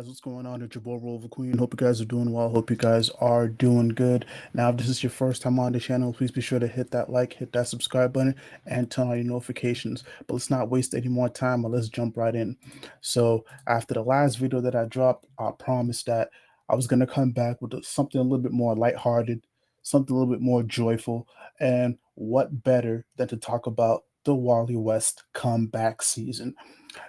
guys, what's going on? It's your boy Roliver Queen. Hope you guys are doing well. Hope you guys are doing good. Now, if this is your first time on the channel, please be sure to hit that like, hit that subscribe button, and turn on your notifications. But let's not waste any more time, but let's jump right in. So, after the last video that I dropped, I promised that I was gonna come back with something a little bit more lighthearted, something a little bit more joyful, and what better than to talk about the Wally West comeback season?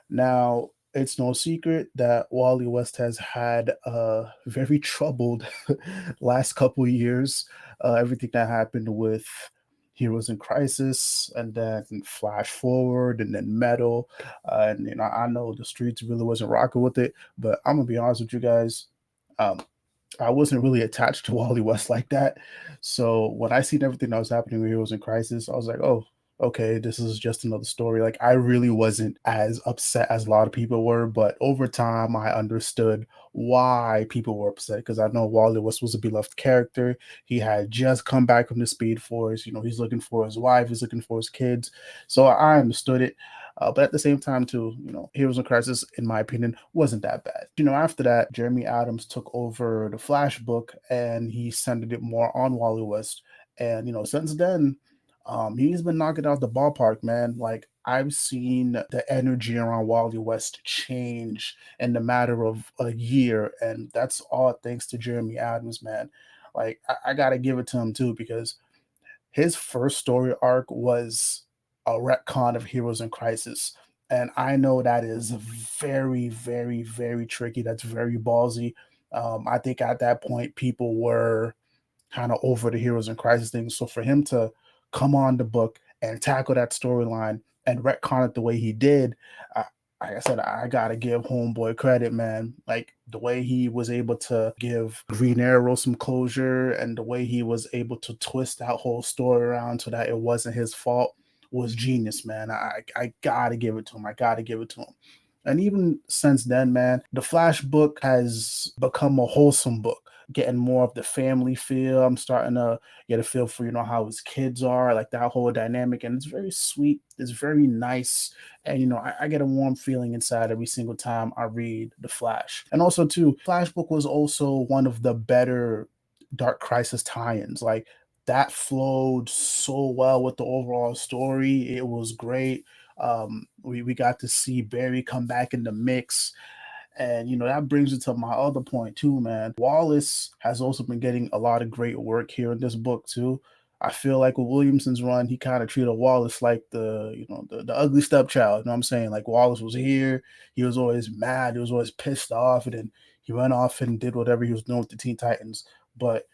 Now, it's no secret that Wally West has had a very troubled last couple years. Everything that happened with Heroes in Crisis, and then Flash Forward, and then Metal, and I know the streets really wasn't rocking with it, but I'm gonna be honest with you guys. Um, I wasn't really attached to Wally West like that. So when I seen everything that was happening with Heroes in Crisis, I was like, oh, okay, this is just another story. Like I really wasn't as upset as a lot of people were, but over time I understood why people were upset because I know Wally West was a beloved character. He had just come back from the Speed Force. He's looking for his wife, he's looking for his kids. So I understood it. But at the same time, too, Heroes in Crisis, in my opinion, wasn't that bad. After that, Jeremy Adams took over the Flash book and he centered it more on Wally West. And, since then, he's been knocking out the ballpark, man. Like, I've seen the energy around Wally West change in the matter of a year. And that's all thanks to Jeremy Adams, man. Like, I got to give it to him, too, because his first story arc was a retcon of Heroes in Crisis. And I know that is very, very, very tricky. That's very ballsy. I think at that point, people were kind of over the Heroes in Crisis thing. So for him to come on the book and tackle that storyline and retcon it the way he did, like I said, I gotta give Homeboy credit, man. Like the way he was able to give Green Arrow some closure and the way he was able to twist that whole story around so that it wasn't his fault was genius, man. I gotta give it to him. I gotta give it to him. And even since then, man, the Flash book has become a wholesome book, getting more of the family feel. I'm starting to get a feel for, how his kids are, like that whole dynamic. And it's very sweet. It's very nice. And, I get a warm feeling inside every single time I read The Flash. And also, too, Flash book was also one of the better Dark Crisis tie-ins. Like, that flowed so well with the overall story. It was great. We got to see Barry come back in the mix. And that brings me to my other point too, man. Wallace has also been getting a lot of great work here in this book too. I feel like with Williamson's run, he kind of treated Wallace like the ugly stepchild. You know what I'm saying? Like Wallace was here, he was always mad, he was always pissed off, and then he went off and did whatever he was doing with the Teen Titans. But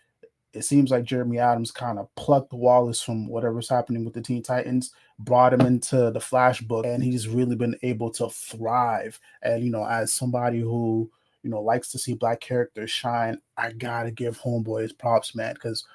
it seems like Jeremy Adams kind of plucked Wallace from whatever's happening with the Teen Titans, brought him into the Flash book, and he's really been able to thrive. And as somebody who likes to see black characters shine, I gotta give Homeboy his props, man, because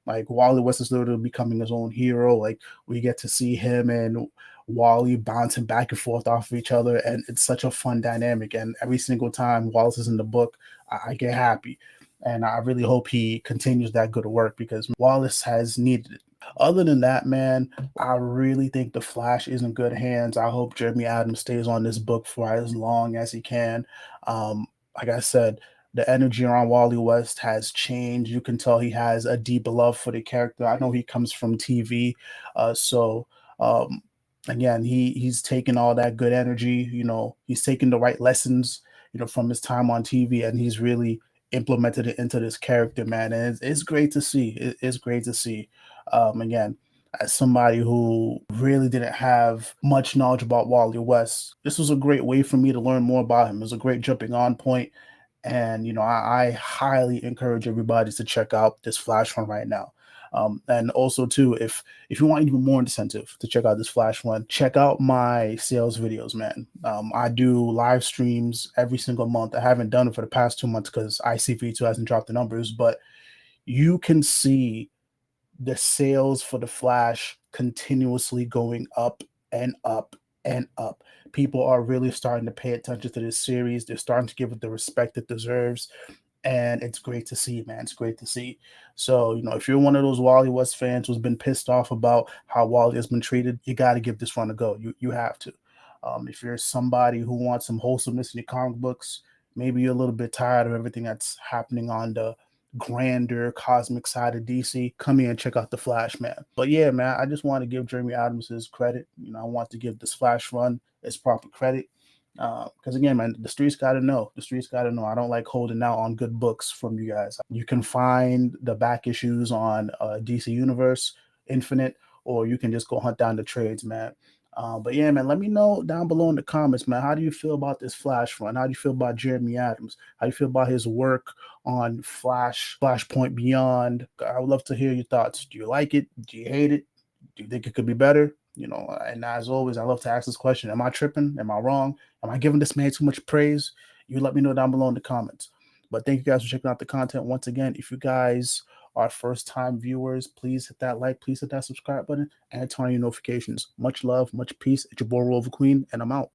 like Wally West is literally becoming his own hero. Like we get to see him and Wally bouncing back and forth off of each other, and it's such a fun dynamic. And every single time Wallace is in the book, I get happy. And I really hope he continues that good work because Wallace has needed it. Other than that, man, I really think the Flash is in good hands. I hope Jeremy Adams stays on this book for as long as he can. Like I said, the energy around Wally West has changed. You can tell he has a deep love for the character. I know he comes from TV, so again, he's taken all that good energy. He's taken the right lessons, from his time on TV, and he's really implemented it into this character, man. And it's great to see. It's great to see. Again, as somebody who really didn't have much knowledge about Wally West, this was a great way for me to learn more about him. It was a great jumping on point. And I highly encourage everybody to check out this Flash one right now. And also too, if you want even more incentive to check out this Flash one, check out my sales videos, man. I do live streams every single month. I haven't done it for the past 2 months because ICV2 hasn't dropped the numbers, but you can see the sales for the Flash continuously going up and up and up. People are really starting to pay attention to this series. They're starting to give it the respect it deserves. And it's great to see, man. It's great to see. So, if you're one of those Wally West fans who's been pissed off about how Wally has been treated, you got to give this one a go. You have to. If you're somebody who wants some wholesomeness in your comic books, maybe you're a little bit tired of everything that's happening on the grander cosmic side of DC, come here and check out the Flash, man. But yeah, man, I just want to give Jeremy Adams his credit. You know, I want to give this Flash run its proper credit. Because again, man, the streets got to know. The streets got to know. I don't like holding out on good books from you guys. You can find the back issues on DC Universe Infinite, or you can just go hunt down the trades, man. But yeah, man, let me know down below in the comments, man. How do you feel about this Flash run? How do you feel about Jeremy Adams? How do you feel about his work on Flashpoint Beyond? I would love to hear your thoughts. Do you like it? Do you hate it? Do you think it could be better? You know, and as always, I love to ask this question. Am I tripping? Am I wrong? Am I giving this man too much praise? You let me know down below in the comments. But thank you guys for checking out the content. Once again, if you guys are first-time viewers, please hit that like, please hit that subscribe button, and turn on your notifications. Much love, much peace. It's your boy Roliver Queen, and I'm out.